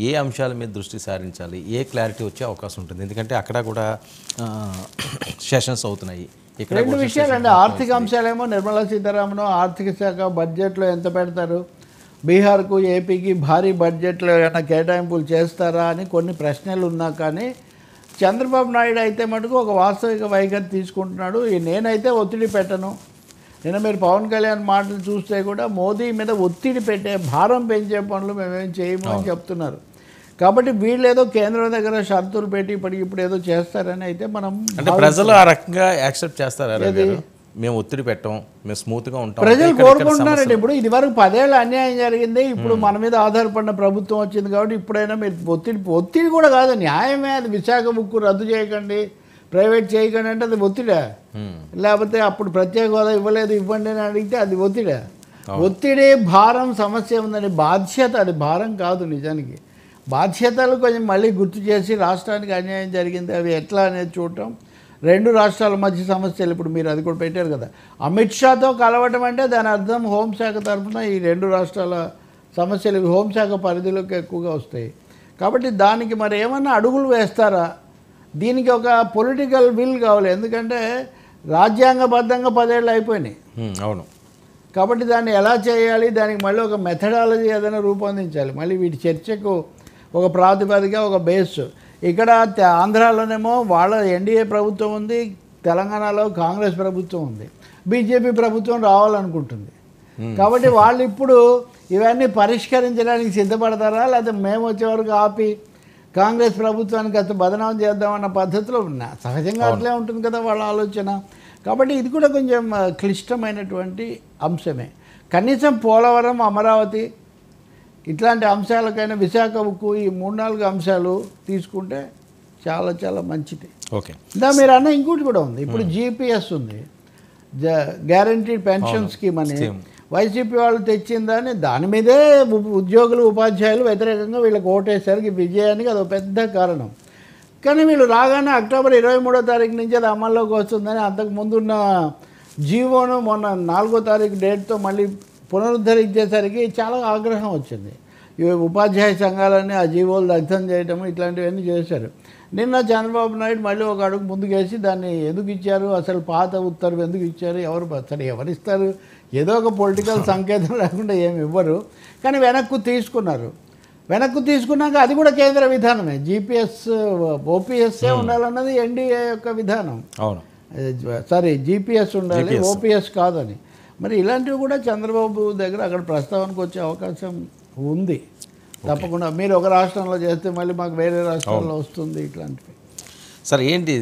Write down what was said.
ఏ అంశాల మీద దృష్టి సారించాలి, ఏ క్లారిటీ వచ్చే అవకాశం ఉంటుంది? ఎందుకంటే అక్కడ కూడా సెషన్స్ అవుతున్నాయి. ఇక్కడ రెండు విషయాలండి. ఆర్థిక అంశాలేమో నిర్మలా సీతారామన్ ఆర్థిక శాఖ బడ్జెట్లో ఎంత పెడతారు, బీహార్కు ఏపీకి భారీ బడ్జెట్లో ఏమైనా కేటాయింపులు చేస్తారా అని కొన్ని ప్రశ్నలు ఉన్నా కానీ చంద్రబాబు నాయుడు అయితే మటుకు ఒక వాస్తవిక వైఖరి తీసుకుంటున్నాడు. నేనైతే ఒత్తిడి పెట్టను. నిన్న మీరు పవన్ కళ్యాణ్ మాటలు చూస్తే కూడా మోదీ మీద ఒత్తిడి పెట్టే, భారం పెంచే పనులు మేమేం చేయము అని చెప్తున్నారు. కాబట్టి వీళ్ళు ఏదో కేంద్రం దగ్గర షరతులు పెట్టి ఇప్పుడు ఏదో చేస్తారని అయితే మనం అంటే ప్రజలు ఆ రకంగా యాక్సెప్ట్ చేస్తారా? మేము ఒత్తిడి పెట్టాం, మేము స్మూత్గా ఉంటాం, ప్రజలు కోరుకుంటున్నారండి. ఇప్పుడు ఇది వరకు 10 ఏళ్ళు అన్యాయం జరిగింది, ఇప్పుడు మన మీద ఆధారపడిన ప్రభుత్వం వచ్చింది కాబట్టి ఇప్పుడైనా మీరు ఒత్తిడి కూడా కాదు, న్యాయమే. అది విశాఖ ఉక్కు రద్దు చేయకండి, ప్రైవేట్ చేయకండి అంటే అది ఒత్తిడా? లేకపోతే అప్పుడు ప్రత్యేక హోదా ఇవ్వలేదు, ఇవ్వండి అని అడిగితే అది ఒత్తిడా? ఒత్తిడి, భారం, సమస్య ఉందని బాధ్యత, అది భారం కాదు. నిజానికి బాధ్యతలు కొంచెం మళ్ళీ గుర్తు చేసి రాష్ట్రానికి అన్యాయం జరిగింది అవి ఎట్లా అనేది చూడటం, రెండు రాష్ట్రాల మధ్య సమస్యలు ఇప్పుడు మీరు అది కూడా పెట్టారు కదా, అమిత్ షాతో కలవటం అంటే దాని అర్థం హోంశాఖ తరఫున ఈ రెండు రాష్ట్రాల సమస్యలు హోంశాఖ పరిధిలోకి ఎక్కువగా వస్తాయి. కాబట్టి దానికి మరి ఏమన్నా అడుగులు వేస్తారా? దీనికి ఒక పొలిటికల్ విల్ కావాలి. ఎందుకంటే రాజ్యాంగబద్ధంగా 10 ఏళ్ళు అయిపోయినాయి. అవును. కాబట్టి దాన్ని ఎలా చేయాలి, దానికి మళ్ళీ ఒక మెథడాలజీ ఏదైనా రూపొందించాలి. మళ్ళీ వీటి చర్చకు ఒక ప్రాతిపదిక, ఒక బేస్. ఇక్కడ ఆంధ్రాలోనేమో వాళ్ళ ఎన్డీఏ ప్రభుత్వం ఉంది, తెలంగాణలో కాంగ్రెస్ ప్రభుత్వం ఉంది, బీజేపీ ప్రభుత్వం రావాలనుకుంటుంది. కాబట్టి వాళ్ళు ఇప్పుడు ఇవన్నీ పరిష్కరించడానికి సిద్ధపడతారా, లేకపోతే మేము వచ్చే వరకు ఆపి కాంగ్రెస్ ప్రభుత్వానికి అంత బదనాం చేద్దామన్న పద్ధతిలో ఉన్నా సహజంగా అట్లే ఉంటుంది కదా వాళ్ళ ఆలోచన. కాబట్టి ఇది కూడా కొంచెం క్లిష్టమైనటువంటి అంశమే. కనీసం పోలవరం, అమరావతి ఇట్లాంటి అంశాలకైనా, విశాఖ ఉక్కు, ఈ 3-4 అంశాలు తీసుకుంటే చాలా చాలా మంచిది. ఓకే. మీరు అన్న ఇంకోటి కూడా ఉంది. ఇప్పుడు జీపీఎస్ ఉంది, గ్యారంటీడ్ పెన్షన్ స్కీమ్ అని వైసీపీ వాళ్ళు తెచ్చిందని దాని మీదే ఉద్యోగులు, ఉపాధ్యాయులు వ్యతిరేకంగా వీళ్ళకి ఓటేసరికి విజయానికి అది ఒక పెద్ద కారణం. కానీ వీళ్ళు రాగానే అక్టోబర్ 23వ తారీఖు నుంచి అది అమల్లోకి వస్తుందని అంతకు ముందున్న జీవోను మొన్న 4వ తారీఖు డేట్తో మళ్ళీ పునరుద్ధరించేసరికి చాలా ఆగ్రహం వచ్చింది. ఉపాధ్యాయ సంఘాలన్నీ ఆ జీవోలు దగ్ధం చేయటము ఇట్లాంటివన్నీ చేశారు. నిన్న చంద్రబాబు నాయుడు మళ్ళీ ఒక అడుగు ముందుకేసి దాన్ని ఎందుకు ఇచ్చారు, అసలు పాత ఉత్తర్వు ఎందుకు ఇచ్చారు, ఎవరిస్తారు, ఏదో ఒక పొలిటికల్ సంకేతం లేకుండా ఏమి ఇవ్వరు. కానీ వెనక్కు తీసుకున్నాక అది కూడా కేంద్ర విధానమే. జీపీఎస్, ఓపీఎస్ఏ ఉండాలన్నది ఎన్డీఏ యొక్క విధానం. అవును, సారీ జీపీఎస్ ఉండాలి, ఓపీఎస్ కాదని. మరి ఇలాంటివి కూడా చంద్రబాబు దగ్గర అక్కడ ప్రస్తావనకు వచ్చే అవకాశం ఉంది తప్పకుండా. మీరు ఒక రాష్ట్రంలో చేస్తే మళ్ళీ మాకు వేరే రాష్ట్రంలో వస్తుంది ఇట్లాంటివి. సార్ ఏంటి